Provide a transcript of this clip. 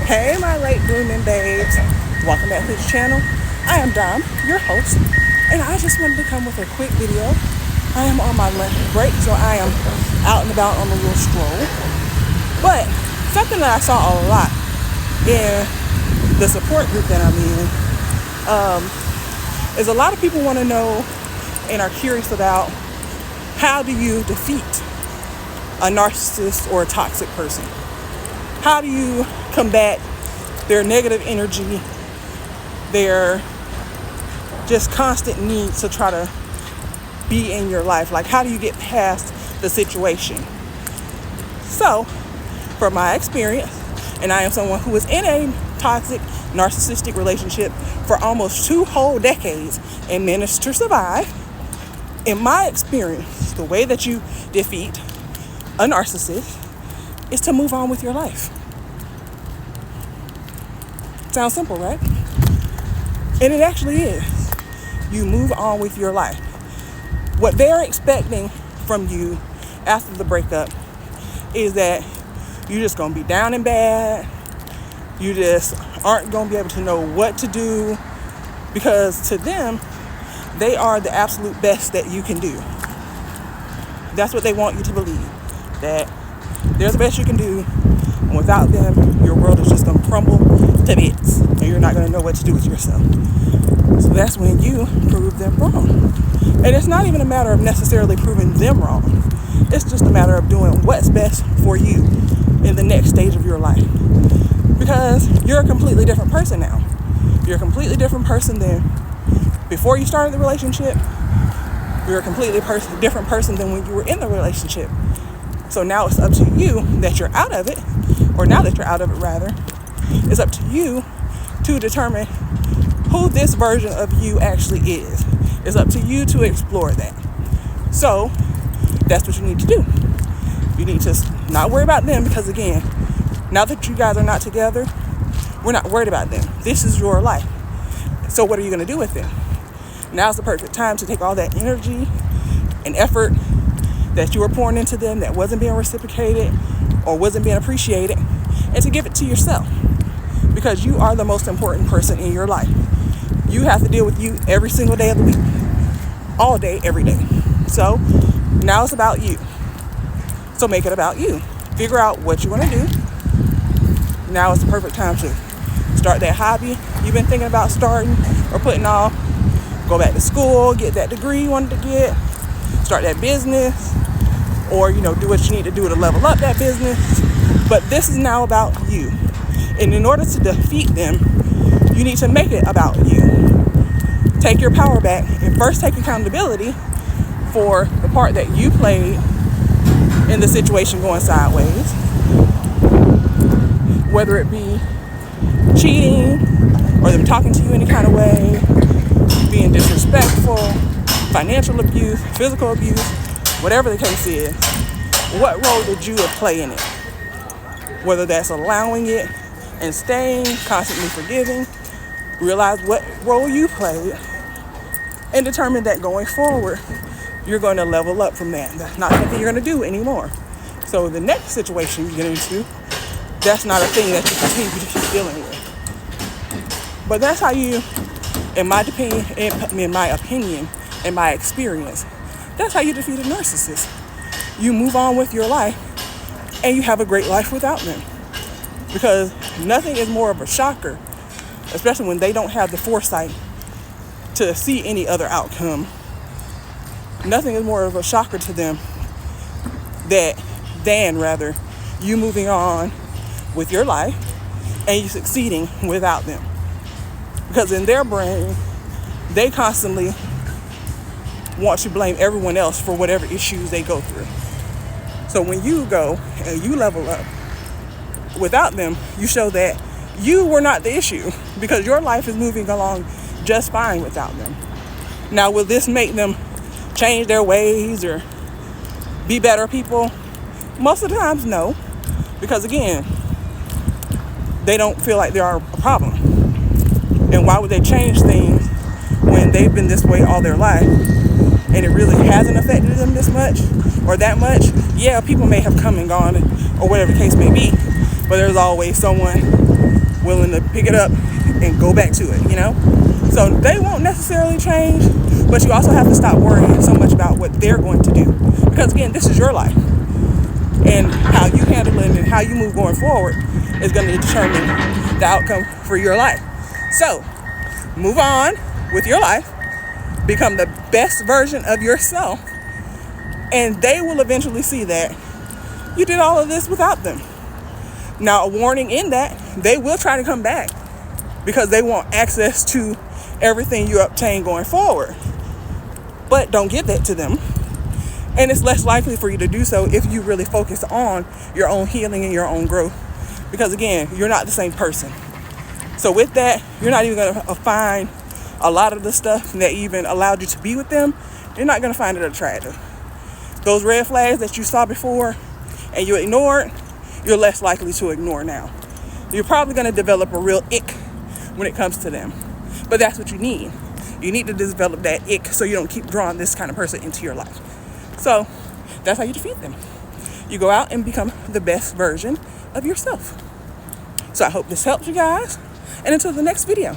Hey my late blooming babes, welcome back to the channel. I am Dom, your host, and I just wanted to come with a quick video. I am on my lunch break, so I am out and about on a little stroll. But something that I saw a lot in the support group that I'm in is a lot of people want to know and are curious about how do you defeat a narcissist or a toxic person? How do you combat their negative energy, their just constant need to try to be in your life? Like, how do you get past the situation? So, from my experience, and I am someone who was in a toxic, narcissistic relationship for almost 2 whole decades and managed to survive. In my experience, the way that you defeat a narcissist is to move on with your life. Sounds simple, right? And it actually is. You move on with your life. What they're expecting from you after the breakup is that you're just going to be down and bad. You just aren't going to be able to know what to do, because to them, they are the absolute best that you can do. That's what they want you to believe, that they're the best you can do, and without them, your world is just going to crumble to bits, and you're not going to know what to do with yourself. So that's when you prove them wrong. And it's not even a matter of necessarily proving them wrong. It's just a matter of doing what's best for you in the next stage of your life. Because you're a completely different person now. You're a completely different person than before you started the relationship. You're a completely different person than when you were in the relationship. So now it's up to you that you're out of it, or now that you're out of it rather, it's up to you to determine who this version of you actually is. It's up to you to explore that. So that's what you need to do. You need to not worry about them, because again, now that you guys are not together, we're not worried about them. This is your life. So what are you going to do with them? Now's the perfect time to take all that energy and effort that you were pouring into them that wasn't being reciprocated or wasn't being appreciated, and to give it to yourself, because you are the most important person in your life. You have to deal with you every single day of the week, all day, every day. So now it's about you. So make it about you. Figure out what you want to do. Now is the perfect time to start that hobby you've been thinking about starting or putting off. Go back to school, get that degree you wanted to get, start that business, or, do what you need to do to level up that business. But this is now about you. And in order to defeat them, you need to make it about you. Take your power back and first take accountability for the part that you played in the situation going sideways. Whether it be cheating, or them talking to you any kind of way, being disrespectful, financial abuse, physical abuse, whatever the case is, what role did you play in it? Whether that's allowing it and staying, constantly forgiving, realize what role you played and determine that going forward, you're going to level up from that. That's not something you're going to do anymore. So the next situation you get into, that's not a thing that you continue to keep dealing with. But that's how you, in my opinion, in my experience, that's how you defeat a narcissist. You move on with your life, and you have a great life without them. Because nothing is more of a shocker, especially when they don't have the foresight to see any other outcome. Nothing is more of a shocker to them than you moving on with your life and you succeeding without them. Because in their brain, they constantly want to blame everyone else for whatever issues they go through. So when you go and you level up without them, you show that you were not the issue, because your life is moving along just fine without them. Now, will this make them change their ways or be better people? Most of the times, no. Because again, they don't feel like they are a problem. And why would they change things when they've been this way all their life and it really hasn't affected them this much or that much? Yeah, people may have come and gone or whatever the case may be, but there's always someone willing to pick it up and go back to it, you know? So they won't necessarily change, but you also have to stop worrying so much about what they're going to do. Because again, this is your life. And how you handle it and how you move going forward is going to determine the outcome for your life. So move on with your life, become the best version of yourself, and they will eventually see that you did all of this without them. Now, a warning in that, they will try to come back because they want access to everything you obtain going forward. But don't give that to them. And it's less likely for you to do so if you really focus on your own healing and your own growth. Because again, you're not the same person. So with that, you're not even going to find a lot of the stuff that even allowed you to be with them. You're not going to find it attractive. Those red flags that you saw before and you ignored, you're less likely to ignore now. You're probably going to develop a real ick when it comes to them. But that's what you need. You need to develop that ick so you don't keep drawing this kind of person into your life. So that's how you defeat them. You go out and become the best version of yourself. So I hope this helps you guys. And until the next video.